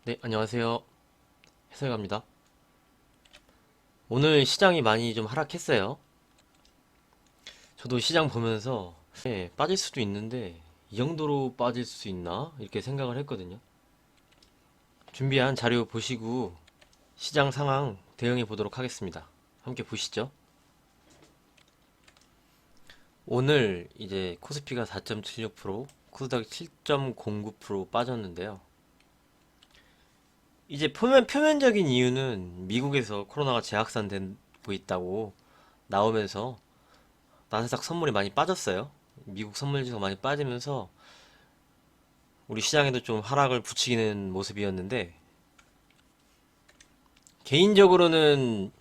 네, 안녕하세요. 해설가입니다. 오늘 시장이 많이 좀 하락했어요. 저도 시장 보면서 빠질 수도 있는데 이 정도로 빠질 수 있나? 이렇게 생각을 했거든요. 준비한 자료 보시고 시장 상황 대응해 보도록 하겠습니다. 함께 보시죠. 오늘 이제 코스피가 4.76%, 코스닥이 7.09% 빠졌는데요. 이제 표면적인 이유는 미국에서 코로나가 재확산되고 있다고 나오면서 나스닥 선물이 많이 빠졌어요. 미국 선물지수가 많이 빠지면서 우리 시장에도 좀 하락을 부추기는 모습이었는데, 개인적으로는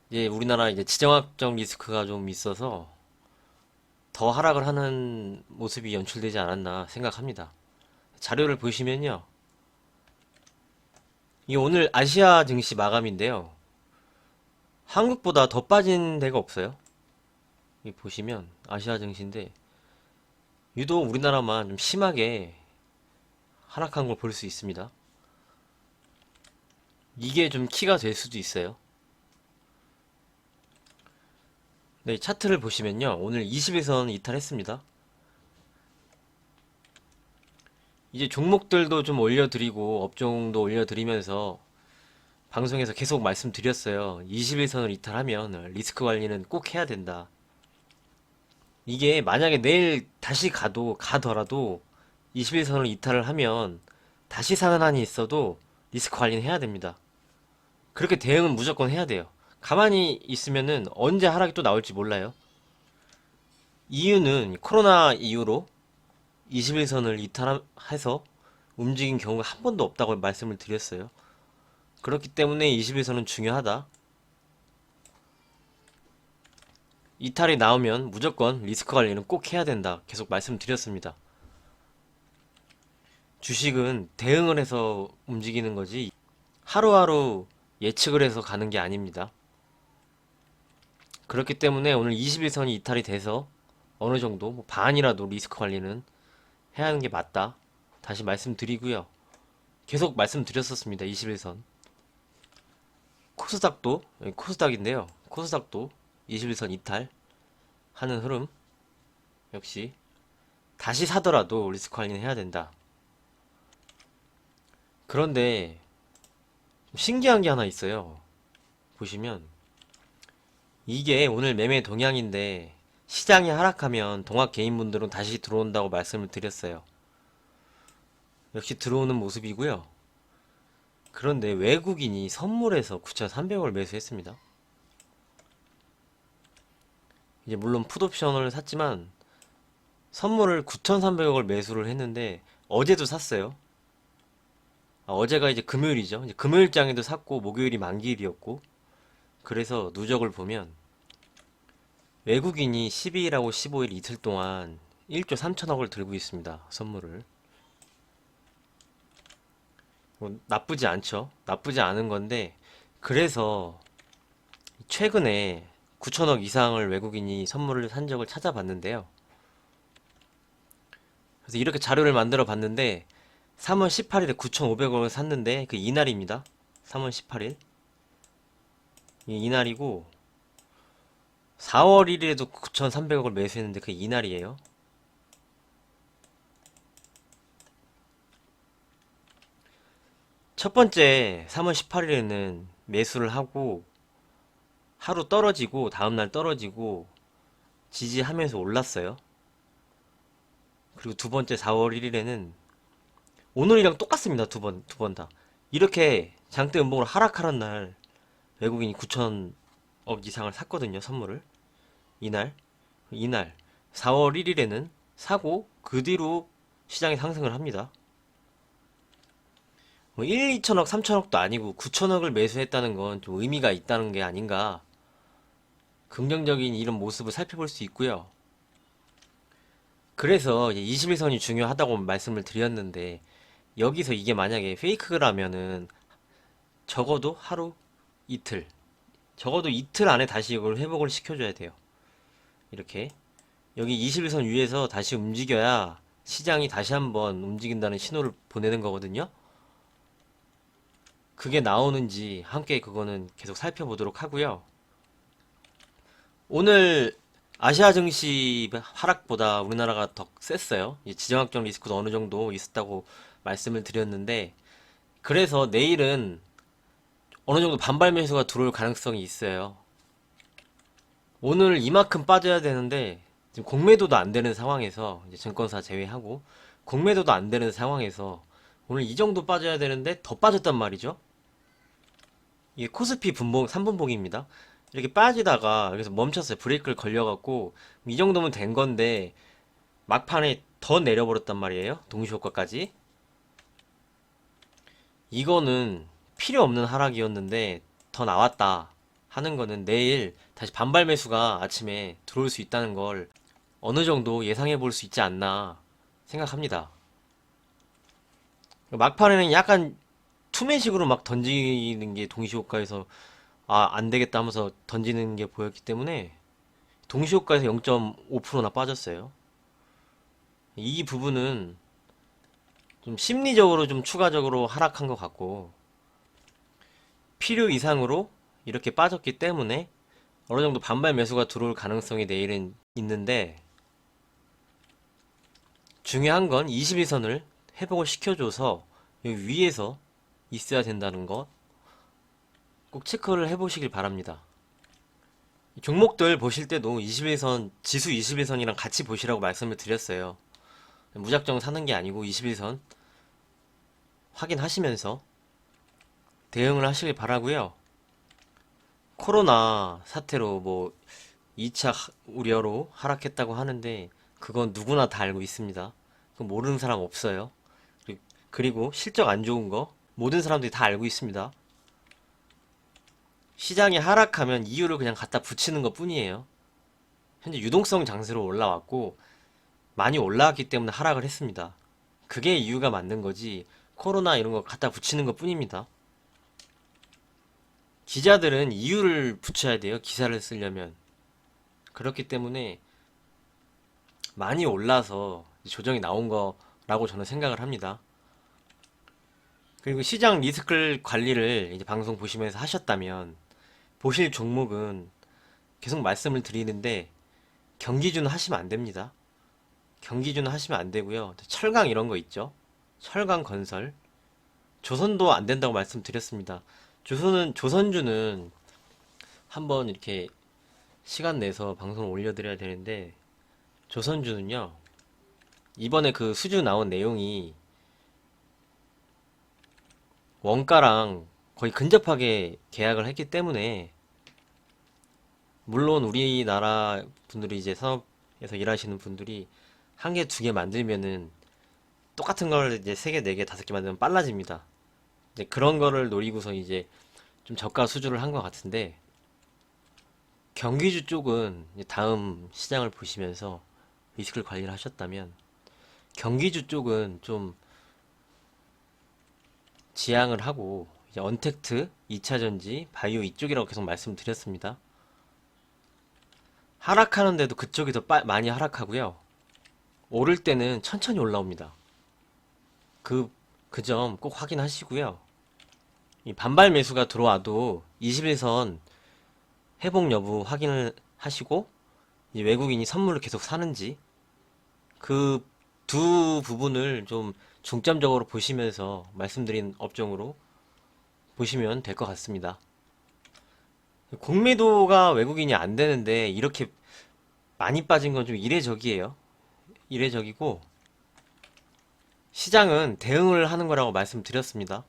이제 우리나라 이제 지정학적 리스크가 좀 있어서 더 하락을 하는 모습이 연출되지 않았나 생각합니다. 자료를 보시면요. 이 오늘 아시아 증시 마감인데요. 한국보다 더 빠진 데가 없어요. 이 보시면 아시아 증시인데 유독 우리나라만 좀 심하게 하락한 걸 볼 수 있습니다. 이게 좀 키가 될 수도 있어요. 네, 차트를 보시면요. 오늘 20일선 이탈했습니다. 이제 종목들도 좀 올려드리고 업종도 올려드리면서 방송에서 계속 말씀드렸어요. 21선을 이탈하면 리스크 관리는 꼭 해야 된다. 이게 만약에 내일 다시 가더라도 21선을 이탈을 하면 다시 사는 한이 있어도 리스크 관리는 해야 됩니다. 그렇게 대응은 무조건 해야 돼요. 가만히 있으면은 언제 하락이 또 나올지 몰라요. 이유는 코로나 이후로 21선을 이탈해서 움직인 경우가 한 번도 없다고 말씀을 드렸어요. 그렇기 때문에 21선은 중요하다. 이탈이 나오면 무조건 리스크 관리는 꼭 해야 된다. 계속 말씀드렸습니다. 주식은 대응을 해서 움직이는 거지 하루하루 예측을 해서 가는 게 아닙니다. 그렇기 때문에 오늘 21선이 이탈이 돼서 어느 정도 뭐 반이라도 리스크 관리는 해야 하는 게 맞다. 다시 말씀드리고요. 계속 말씀드렸었습니다. 21선. 코스닥인데요. 코스닥도 21선 이탈 하는 흐름. 역시 다시 사더라도 리스크 관리는 해야 된다. 그런데 좀 신기한 게 하나 있어요. 보시면 이게 오늘 매매 동향인데 시장이 하락하면 동학 개인분들은 다시 들어온다고 말씀을 드렸어요. 역시 들어오는 모습이고요. 그런데 외국인이 선물에서 9,300을 매수했습니다. 이제 물론 풋옵션을 샀지만 선물을 9,300억을 매수를 했는데 어제도 샀어요. 어제가 이제 금요일이죠. 이제 금요일장에도 샀고 목요일이 만기일이었고 그래서 누적을 보면 외국인이 12일하고 15일 이틀 동안 1조 3천억을 들고 있습니다. 선물을. 뭐 나쁘지 않죠. 나쁘지 않은 건데 그래서 최근에 9천억 이상을 외국인이 선물을 산 적을 찾아봤는데요. 그래서 이렇게 자료를 만들어 봤는데 3월 18일에 9,500억을 샀는데 그 이날입니다. 3월 18일. 이날이고 4월 1일에도 9,300억을 매수했는데 그 이날이에요. 첫 번째 3월 18일에는 매수를 하고 하루 떨어지고 다음날 떨어지고 지지하면서 올랐어요. 그리고 두 번째 4월 1일에는 오늘이랑 똑같습니다. 두 번 다. 이렇게 장대 음봉으로 하락하는 날 외국인이 9천억 이상을 샀거든요. 선물을. 이날 4월 1일에는 사고 그 뒤로 시장이 상승을 합니다. 뭐 1, 2천억, 3천억도 아니고 9천억을 매수했다는 건 좀 의미가 있다는 게 아닌가. 긍정적인 이런 모습을 살펴볼 수 있고요. 그래서 21선이 중요하다고 말씀을 드렸는데 여기서 이게 만약에 페이크라면은 적어도 하루, 이틀, 적어도 이틀 안에 다시 이걸 회복을 시켜줘야 돼요. 이렇게 여기 21선 위에서 다시 움직여야 시장이 다시 한번 움직인다는 신호를 보내는 거거든요. 그게 나오는지 함께 그거는 계속 살펴보도록 하고요. 오늘 아시아 증시 하락보다 우리나라가 더 셌어요. 지정학적 리스크도 어느 정도 있었다고 말씀을 드렸는데, 그래서 내일은 어느 정도 반발 매수가 들어올 가능성이 있어요. 오늘 이만큼 빠져야 되는데 지금 공매도도 안 되는 상황에서, 이제 증권사 제외하고 공매도도 안 되는 상황에서 오늘 이 정도 빠져야 되는데 더 빠졌단 말이죠. 이게 코스피 분봉 3분봉입니다. 이렇게 빠지다가 여기서 멈췄어요. 브레이크를 걸려갖고 이 정도면 된 건데 막판에 더 내려버렸단 말이에요. 동시효과까지. 이거는 필요 없는 하락이었는데 더 나왔다 하는 거는 내일 다시 반발 매수가 아침에 들어올 수 있다는 걸 어느 정도 예상해 볼 수 있지 않나 생각합니다. 막판에는 약간 투매식으로 막 던지는 게 동시효과에서 안 되겠다 하면서 던지는 게 보였기 때문에 동시효과에서 0.5%나 빠졌어요. 이 부분은 좀 심리적으로 좀 추가적으로 하락한 것 같고, 필요 이상으로 이렇게 빠졌기 때문에 어느 정도 반발 매수가 들어올 가능성이 내일은 있는데, 중요한 건 21선을 회복을 시켜줘서 여기 위에서 있어야 된다는 것 꼭 체크를 해보시길 바랍니다. 종목들 보실 때도 21선, 지수 21선이랑 같이 보시라고 말씀을 드렸어요. 무작정 사는 게 아니고 21선 확인하시면서 대응을 하시길 바라고요. 코로나 사태로 뭐 2차 우려로 하락했다고 하는데 그건 누구나 다 알고 있습니다. 그건 모르는 사람 없어요. 그리고 실적 안 좋은 거 모든 사람들이 다 알고 있습니다. 시장이 하락하면 이유를 그냥 갖다 붙이는 것 뿐이에요. 현재 유동성 장세로 올라왔고 많이 올라왔기 때문에 하락을 했습니다. 그게 이유가 맞는 거지 코로나 이런 거 갖다 붙이는 것 뿐입니다. 기자들은 이유를 붙여야 돼요. 기사를 쓰려면. 그렇기 때문에 많이 올라서 조정이 나온 거라고 저는 생각을 합니다. 그리고 시장 리스크 관리를 이제 방송 보시면서 하셨다면 보실 종목은 계속 말씀을 드리는데 경기준 하시면 안 됩니다. 경기준 하시면 안 되고요. 철강 이런 거 있죠. 철강 건설. 조선도 안 된다고 말씀드렸습니다. 조선주는 한번 이렇게 시간 내서 방송을 올려드려야 되는데, 조선주는요, 이번에 그 수주 나온 내용이 원가랑 거의 근접하게 계약을 했기 때문에, 물론 우리나라 분들이 이제 산업에서 일하시는 분들이 한 개, 두 개 만들면은 똑같은 걸 이제 세 개, 네 개, 다섯 개 만들면 빨라집니다. 이제 그런 거를 노리고서 이제 좀 저가 수주를 한 것 같은데, 경기주 쪽은 이제 다음 시장을 보시면서 리스크를 관리를 하셨다면 경기주 쪽은 좀 지양을 하고 이제 언택트, 2차전지, 바이오 이쪽이라고 계속 말씀드렸습니다. 하락하는데도 그쪽이 더 많이 하락하고요. 오를 때는 천천히 올라옵니다. 그 점 꼭 확인하시고요. 이 반발 매수가 들어와도 21선 회복 여부 확인을 하시고, 이제 외국인이 선물을 계속 사는지 그 두 부분을 좀 중점적으로 보시면서 말씀드린 업종으로 보시면 될 것 같습니다. 공매도가 외국인이 안 되는데 이렇게 많이 빠진 건 좀 이례적이에요. 이례적이고 시장은 대응을 하는 거라고 말씀드렸습니다.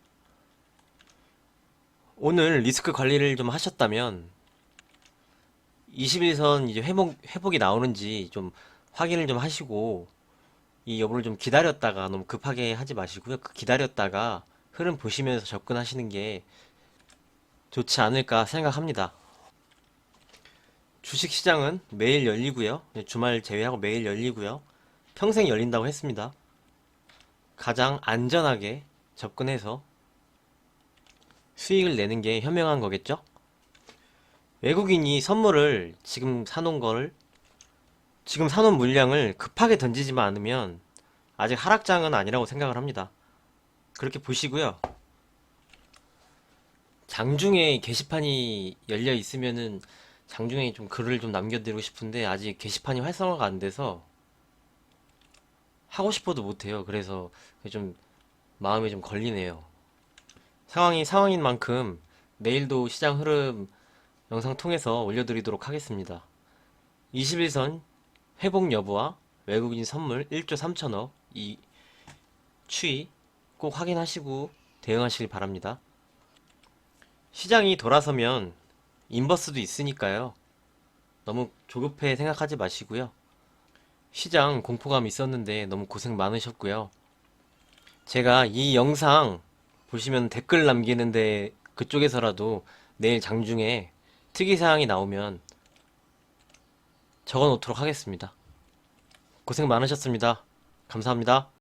오늘 리스크 관리를 좀 하셨다면 21선 이제 회복이 나오는지 좀 확인을 좀 하시고 이 여부를 좀 기다렸다가 너무 급하게 하지 마시고요. 그 기다렸다가 흐름 보시면서 접근하시는 게 좋지 않을까 생각합니다. 주식시장은 매일 열리고요. 주말 제외하고 매일 열리고요. 평생 열린다고 했습니다. 가장 안전하게 접근해서 수익을 내는 게 현명한 거겠죠? 외국인이 선물을 지금 사놓은 물량을 급하게 던지지만 않으면 아직 하락장은 아니라고 생각을 합니다. 그렇게 보시고요. 장중에 게시판이 열려 있으면은 장중에 좀 글을 좀 남겨드리고 싶은데 아직 게시판이 활성화가 안 돼서 하고 싶어도 못해요. 그래서 그게 좀 마음에 좀 걸리네요. 상황이 상황인 만큼 내일도 시장 흐름 영상 통해서 올려드리도록 하겠습니다. 21선 회복 여부와 외국인 선물 1조 3천억 이 추이 꼭 확인하시고 대응하시길 바랍니다. 시장이 돌아서면 인버스도 있으니까요. 너무 조급해 생각하지 마시고요. 시장 공포감 있었는데 너무 고생 많으셨고요. 제가 이 영상 보시면 댓글 남기는데 그쪽에서라도 내일 장중에 특이사항이 나오면 적어 놓도록 하겠습니다. 고생 많으셨습니다. 감사합니다.